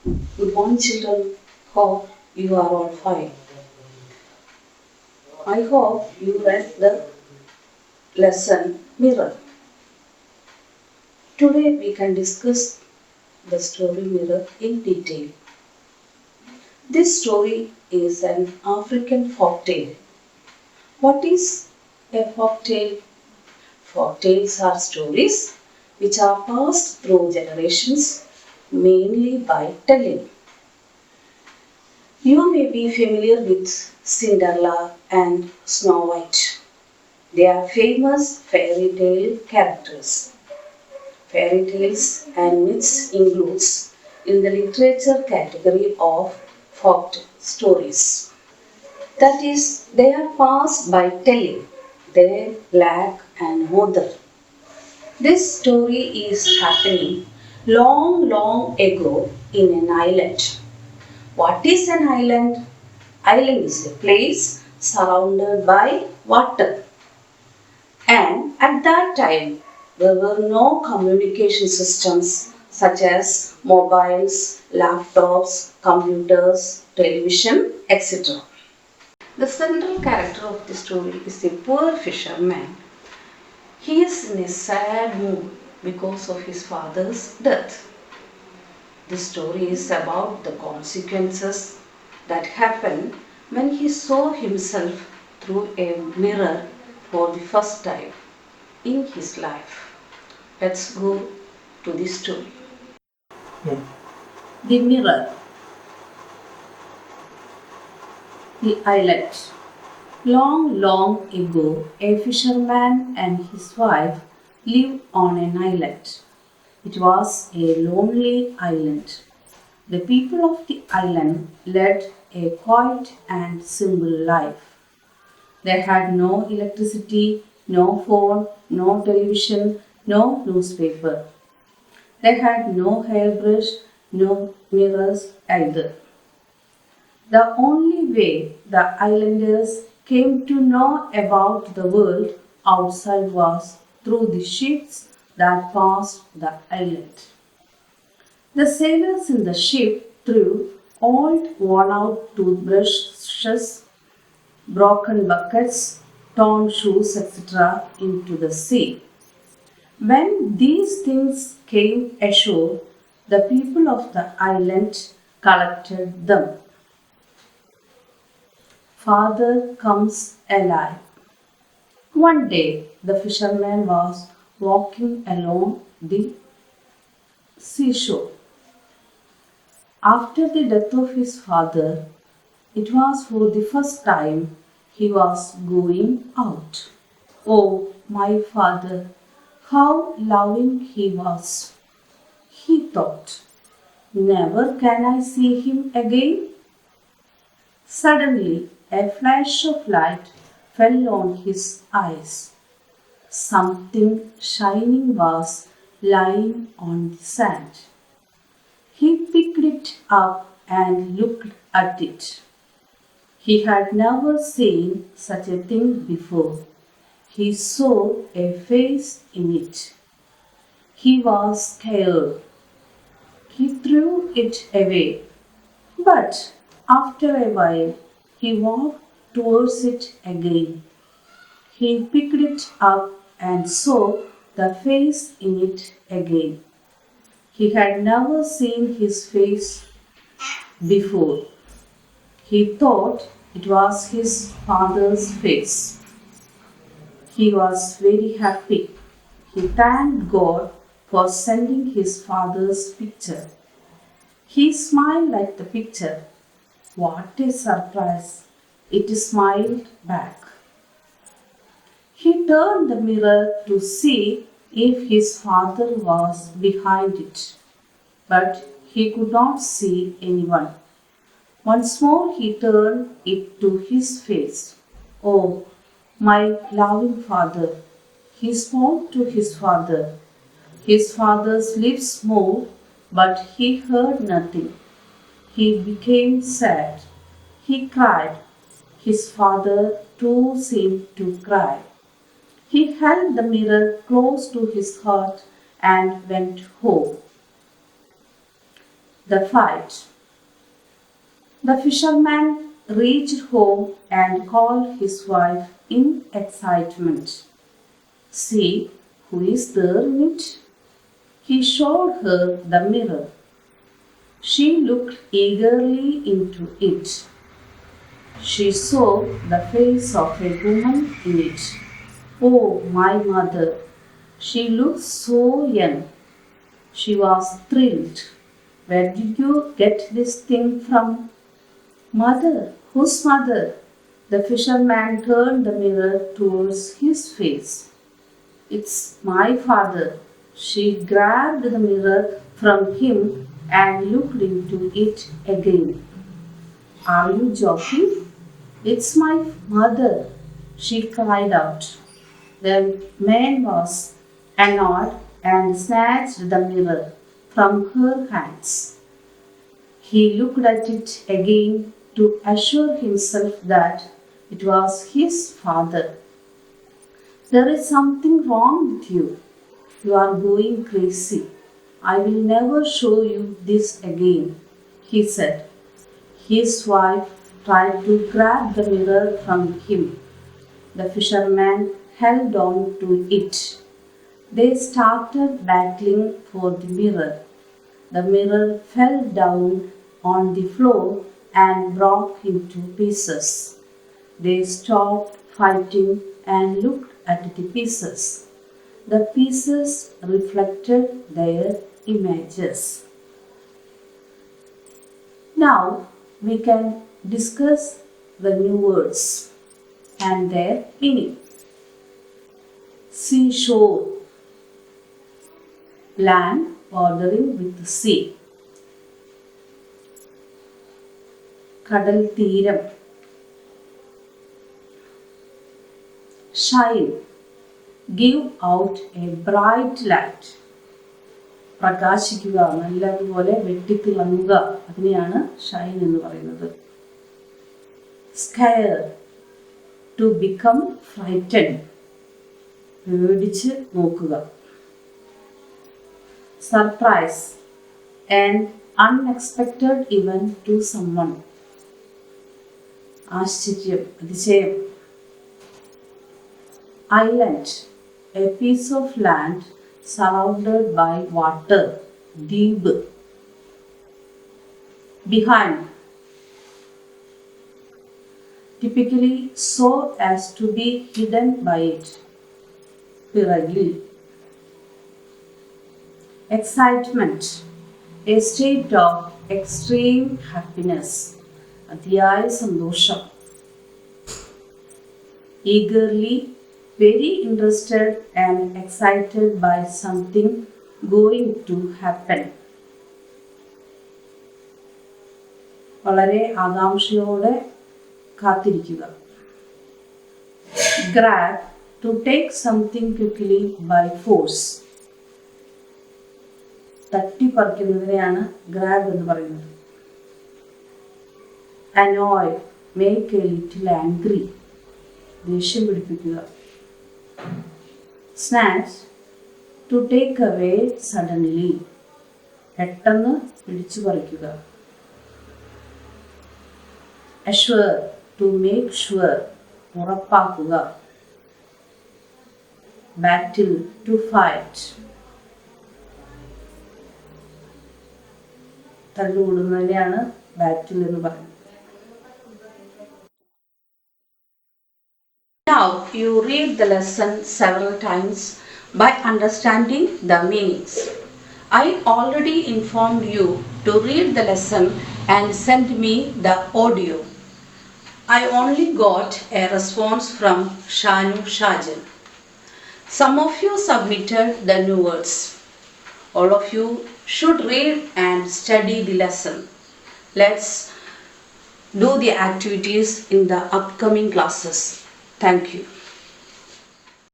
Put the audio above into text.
Good morning, children. Hope you are all fine. I hope you read the lesson Mirror. Today we can discuss the story Mirror in detail. This story is an African folktale. What is a folktale? Folktales are stories which are passed through generations mainly by telling. You may be familiar with Cinderella and Snow White. They are famous fairy tale characters. Fairy tales and myths includes in the literature category of folk stories. That is, they are passed by telling. They lack an author. This story is happening long ago in an island. What is an island? Island is a place surrounded by water. And at that time, there were no communication systems such as mobiles, laptops, computers, television, etc. The central character of the story is a poor fisherman. He is in a sad mood because of his father's death. The story is about the consequences that happened when he saw himself through a mirror for the first time in his life. Let's go to the story. The mirror, the islet. Long ago, a fisherman and his wife lived on an island. It was a lonely island. The people of the island led a quiet and simple life. They had no electricity, no phone, no television, no newspaper. They had no hairbrush, no mirrors either. The only way the islanders came to know about the world outside was through the ships that passed the island. The sailors in the ship threw old worn out toothbrushes, broken buckets, torn shoes, etc., into the sea. When these things came ashore, the people of the island collected them. Father comes alive. One day, the fisherman was walking along the seashore. After the death of his father, it was for the first time he was going out. Oh, my father, how loving he was, he thought. Never can I see him again. Suddenly, a flash of light fell on his eyes. Something shining was lying on the sand. He picked it up and looked at it. He had never seen such a thing before. He saw a face in it. He was scared. He threw it away. But after a while, he walked towards it again. He picked it up and saw the face in it again. He had never seen his face before. He thought it was his father's face. He was very happy. He thanked God for sending his father's picture. He smiled at the picture. What a surprise! It smiled back. He turned the mirror to see if his father was behind it, but he could not see anyone. Once more he turned it to his face. Oh, my loving father! He spoke to his father. His father's lips moved, but he heard nothing. He became sad. He cried. His father too seemed to cry. He held the mirror close to his heart and went home. The fight. The fisherman reached home and called his wife in excitement. See, who is there in it? He showed her the mirror. She looked eagerly into it. She saw the face of a woman in it. Oh, my mother! She looked so young. She was thrilled. Where did you get this thing from? Mother, whose mother? The fisherman turned the mirror towards his face. It's my father. She grabbed the mirror from him and looked into it again. Are you joking? It's my mother, she cried out. The man was annoyed and snatched the mirror from her hands. He looked at it again to assure himself that it was his father. There is something wrong with you. You are going crazy. I will never show you this again, he said. His wife tried to grab the mirror from him. The fisherman held on to it. They started battling for the mirror. The mirror fell down on the floor and broke into pieces. They stopped fighting and looked at the pieces. The pieces reflected their images. Now we can discuss the new words and their meaning. Seashore, land bordering with the sea. കടൽ തീരം. Shine, give out a bright light. പ്രകാശിക്കുക, നല്ലതുപോലെ വെട്ടിത്തിളങ്ങുക, അതിനെയാണ് ഷൈൻ എന്ന് പറയുന്നത്. Scare, to become frightened, പേടിച്ച് നോക്കുക. Surprise, an unexpected event to someone. ആശ്ചര്യം, അതിശയം. Island, a piece of land surrounded by water, ദ്വീപ്. Behind, typically so as to be hidden by it, പിറകിൽ. Excitement, a state of extreme happiness, അതിയായ സന്തോഷം. Eagerly, very interested and excited by something going to happen. വളരെ ആകാംക്ഷയോടെ കാത്തിരിക്കുക. Grab, to take something quickly by force. തട്ടിപ്പറിക്കുന്നതിനെയാണ് grab എന്ന് പറയുന്നത്. Annoy, make a little angry, ദേഷ്യം പിടിപ്പിക്കുക. Snatch, to take away suddenly, പെട്ടെന്ന് പിടിച്ചു പറിക്കുക. Assure, to make sure, ഉറപ്പാക്കുക. Battle, to fight, തല്ലുകൂടുന്നതിനെയാണ് ബാറ്റിൽ എന്ന് പറയുന്നത്. Now you read the lesson several times by understanding the meanings. I already informed you to read the lesson and send me the audio. I only got a response from Shanu Shajan. Some of you submitted the new words. All of you should read and study the lesson. Let's do the activities in the upcoming classes. Thank you.